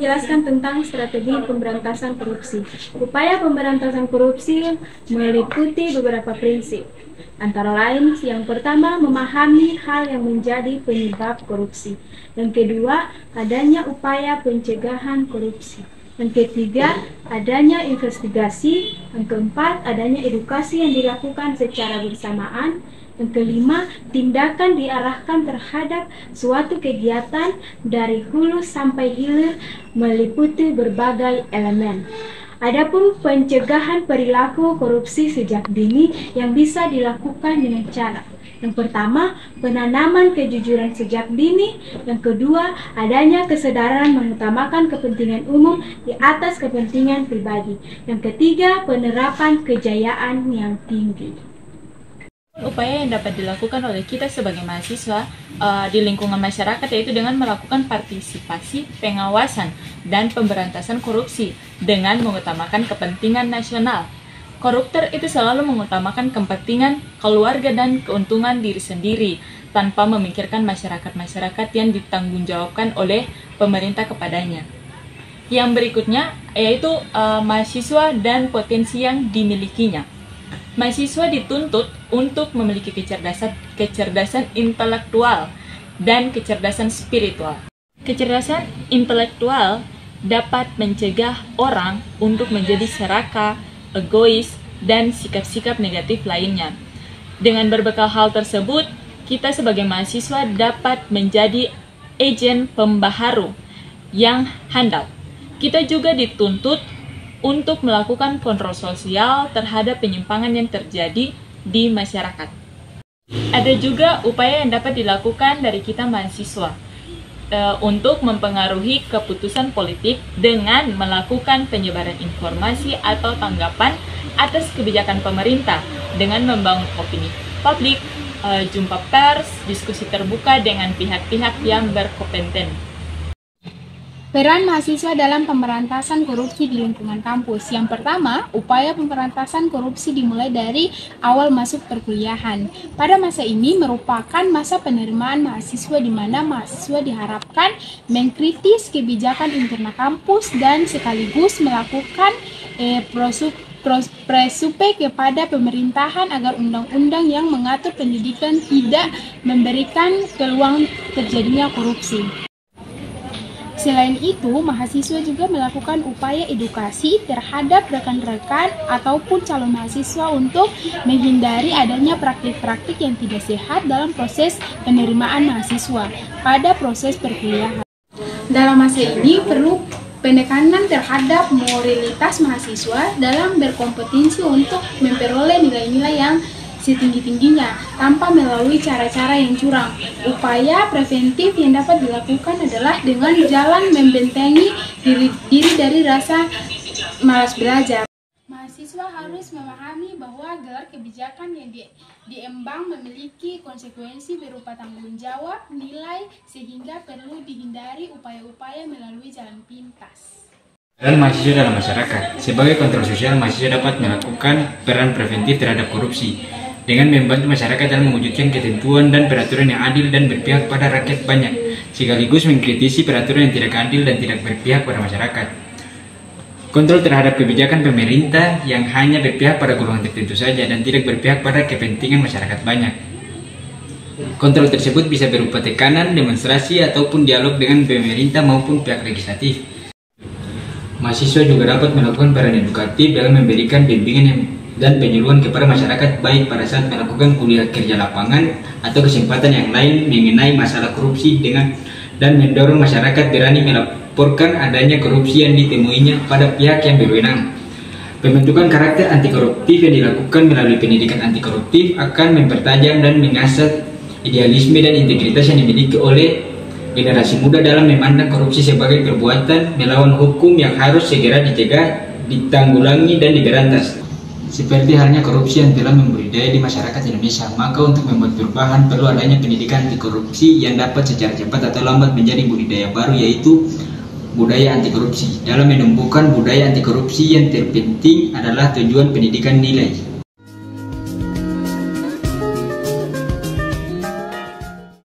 menjelaskan tentang strategi pemberantasan korupsi. Upaya pemberantasan korupsi meliputi beberapa prinsip. Antara lain, yang pertama, memahami hal yang menjadi penyebab korupsi. Yang kedua, adanya upaya pencegahan korupsi. Yang ketiga, adanya investigasi. Yang keempat, adanya edukasi yang dilakukan secara bersamaan. Yang kelima, tindakan diarahkan terhadap suatu kegiatan dari hulu sampai hilir meliputi berbagai elemen. Adapun pencegahan perilaku korupsi sejak dini yang bisa dilakukan dengan cara: yang pertama, penanaman kejujuran sejak dini. Yang kedua, adanya kesadaran mengutamakan kepentingan umum di atas kepentingan pribadi. Yang ketiga, penerapan kejayaan yang tinggi. Upaya yang dapat dilakukan oleh kita sebagai mahasiswa di lingkungan masyarakat yaitu dengan melakukan partisipasi, pengawasan, dan pemberantasan korupsi dengan mengutamakan kepentingan nasional. Koruptor itu selalu mengutamakan kepentingan keluarga dan keuntungan diri sendiri tanpa memikirkan masyarakat-masyarakat yang ditanggungjawabkan oleh pemerintah kepadanya. Yang berikutnya yaitu mahasiswa dan potensi yang dimilikinya. Mahasiswa dituntut untuk memiliki kecerdasan intelektual dan kecerdasan spiritual. Kecerdasan intelektual dapat mencegah orang untuk menjadi serakah, egois, dan sikap-sikap negatif lainnya. Dengan berbekal hal tersebut, kita sebagai mahasiswa dapat menjadi agen pembaharu yang handal. Kita juga dituntut untuk melakukan kontrol sosial terhadap penyimpangan yang terjadi di masyarakat. Ada juga upaya yang dapat dilakukan dari kita mahasiswa untuk mempengaruhi keputusan politik dengan melakukan penyebaran informasi atau tanggapan atas kebijakan pemerintah dengan membangun opini publik, jumpa pers, diskusi terbuka dengan pihak-pihak yang berkompeten. Peran mahasiswa dalam pemberantasan korupsi di lingkungan kampus. Yang pertama, upaya pemberantasan korupsi dimulai dari awal masuk perkuliahan. Pada masa ini merupakan masa penerimaan mahasiswa di mana mahasiswa diharapkan mengkritis kebijakan internal kampus dan sekaligus melakukan presupe kepada pemerintahan agar undang-undang yang mengatur pendidikan tidak memberikan peluang terjadinya korupsi. Selain itu, mahasiswa juga melakukan upaya edukasi terhadap rekan-rekan ataupun calon mahasiswa untuk menghindari adanya praktik-praktik yang tidak sehat dalam proses penerimaan mahasiswa pada proses perkuliahan. Dalam masa ini perlu penekanan terhadap moralitas mahasiswa dalam berkompetensi untuk memperoleh nilai-nilai yang setinggi-tingginya tanpa melalui cara-cara yang curang. Upaya preventif yang dapat dilakukan adalah dengan jalan membentengi diri dari rasa malas belajar. Mahasiswa harus memahami bahwa gelar kebijakan yang diemban memiliki konsekuensi berupa tanggung jawab, nilai, sehingga perlu dihindari upaya-upaya melalui jalan pintas. Peran mahasiswa dalam masyarakat. Sebagai kontrol sosial, mahasiswa dapat melakukan peran preventif terhadap korupsi dengan membantu masyarakat dalam mewujudkan ketentuan dan peraturan yang adil dan berpihak pada rakyat banyak, sekaligus mengkritisi peraturan yang tidak adil dan tidak berpihak pada masyarakat. Kontrol terhadap kebijakan pemerintah yang hanya berpihak pada golongan tertentu saja dan tidak berpihak pada kepentingan masyarakat banyak. Kontrol tersebut bisa berupa tekanan, demonstrasi, ataupun dialog dengan pemerintah maupun pihak legislatif. Mahasiswa juga dapat melakukan peran edukatif dalam memberikan bimbingan dan penyuluhan kepada masyarakat baik pada saat melakukan kuliah kerja lapangan atau kesempatan yang lain mengenai masalah korupsi dan mendorong masyarakat berani melaporkan adanya korupsi yang ditemuinya pada pihak yang berwenang. Pembentukan karakter anti koruptif yang dilakukan melalui pendidikan anti koruptif akan mempertajam dan mengasah idealisme dan integritas yang dimiliki oleh generasi muda dalam memandang korupsi sebagai perbuatan melawan hukum yang harus segera dicegah, ditanggulangi, dan diberantas. Seperti halnya korupsi yang telah membudidaya di masyarakat Indonesia, maka untuk membuat perubahan perlu adanya pendidikan anti korupsi yang dapat secara cepat atau lambat menjadi budidaya baru, yaitu budaya anti korupsi. Dalam menumbuhkan budaya anti korupsi yang terpenting adalah tujuan pendidikan nilai.